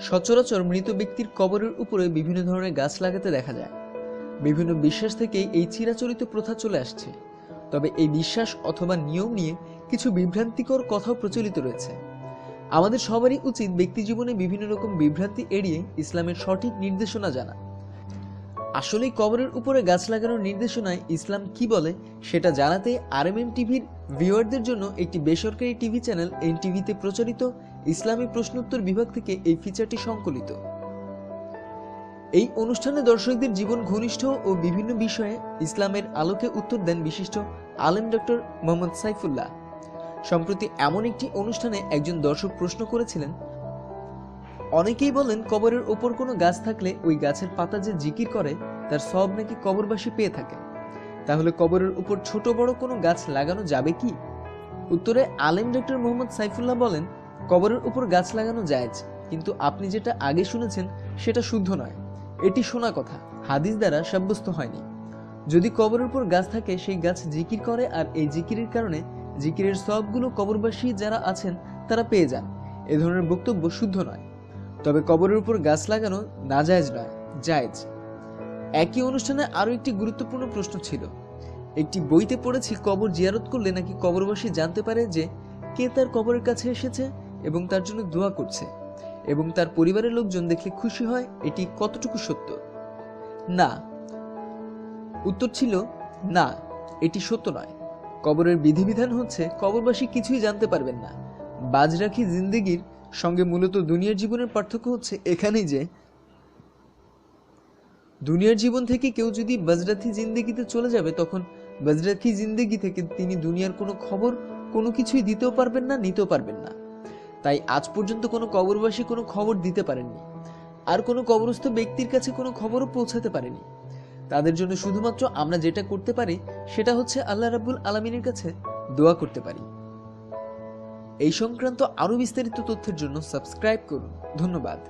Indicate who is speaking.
Speaker 1: সচরাচর মৃত ব্যক্তির কবরের উপরে বিভিন্ন ধরনের গাছ লাগাতে দেখা যায়। বিভিন্ন বিশ্বাস থেকেই এই চিরাচরিত প্রথা চলে আসছে। তবে এই বিশ্বাস অথবা নিয়ম নিয়ে কিছু বিভ্রান্তিকর কথাও প্রচলিত রয়েছে। আমাদের সবারই উচিত ব্যক্তি জীবনে বিভিন্ন রকম বিভ্রান্তি এড়িয়ে ইসলামের সঠিক নির্দেশনা জানা। আসলেই কবরের উপরে গাছ লাগানোর নির্দেশনায় ইসলাম কি বলে সেটা জানাতে RMM টিভির ভিউয়ারদের জন্য একটি বেসরকারি টিভি চ্যানেল NTV-তে প্রচারিত ইসলামী প্রশ্নোত্তর বিভাগ থেকে এই ফিচারটি সংকলিত। এই অনুষ্ঠানে দর্শকদের জীবন ঘনিষ্ঠ ও বিভিন্ন বিষয়ে ইসলামের আলোকে উত্তর দেন বিশিষ্ট আলেম ডক্টর মোহাম্মদ সাইফুল্লাহ। সম্প্রতি এমন একটি অনুষ্ঠানে একজন দর্শক প্রশ্ন করেছিলেন, অনেকেই বলেন কবরের ওপর কোনো গাছ থাকলে ওই গাছের পাতা যে জিকির করে তার সওয়াব নাকি কবরবাসী পেয়ে থাকে, তাহলে কবরের উপর ছোট বড় কোনো গাছ লাগানো যাবে কি? উত্তরে আলেম ডক্টর মোহাম্মদ সাইফুল্লাহ বলেন, কবরের উপর গাছ লাগানো জায়েজ, কিন্তু আপনি যেটা আগে শুনেছেন সেটা শুদ্ধ নয়। এটি শোনা কথা, হাদিস দ্বারা সাব্যস্ত হয়নি। যদি কবরের উপর গাছ থাকে সেই গাছ জিকির করে আর এই জিকিরের কারণে জিকিরের সওয়াবগুলো কবরবাসী যারা আছেন তারা পেয়ে যান, এ ধরনের বক্তব্য শুদ্ধ নয়। তবে কবরের উপর গাছ লাগানো নাজায়েজ নয়, জায়েজ। একই অনুষ্ঠানে আরো একটি গুরুত্বপূর্ণ প্রশ্ন ছিল, একটি বইতে পড়েছি কবর জিয়ারত করলে নাকি কবরবাসী জানতে পারে যে কে তার কবরের কাছে এসেছে এবং তার জন্য দোয়া করছে, এবং তার পরিবারের লোকজন দেখলে খুশি হয়। এটি কতটুকু সত্য? না। উত্তর ছিল না, এটি সত্য নয়। কবরের বিধিবিধান হচ্ছে কবরবাসী কিছুই জানতে পারবেন না। বাজরাখি জিন্দেগির সঙ্গে মূলত দুনিয়ার জীবনের পার্থক্য হচ্ছে এখানেই যে দুনিয়ার জীবন থেকে কেউ যদি বাজরাখি জিন্দেগিতে চলে যাবে, তখন বাজরাখি জিন্দেগি থেকে তিনি দুনিয়ার কোনো খবর কোনো কিছুই দিতেও পারবেন না, নিতেও পারবেন না। তাই আজ পর্যন্ত কোনো কবরবাসী কোনো খবর দিতে পারেননি, আর কোনো কবরস্থ ব্যক্তির কাছে কোনো খবরও পৌঁছাতে পারেনি। তাদের জন্য শুধুমাত্র আমরা যেটা করতে পারি সেটা হচ্ছে আল্লাহ রাব্বুল আলামিনের কাছে দোয়া করতে পারি। এই সংক্রান্ত আরো বিস্তারিত তথ্যের জন্য সাবস্ক্রাইব করুন। ধন্যবাদ।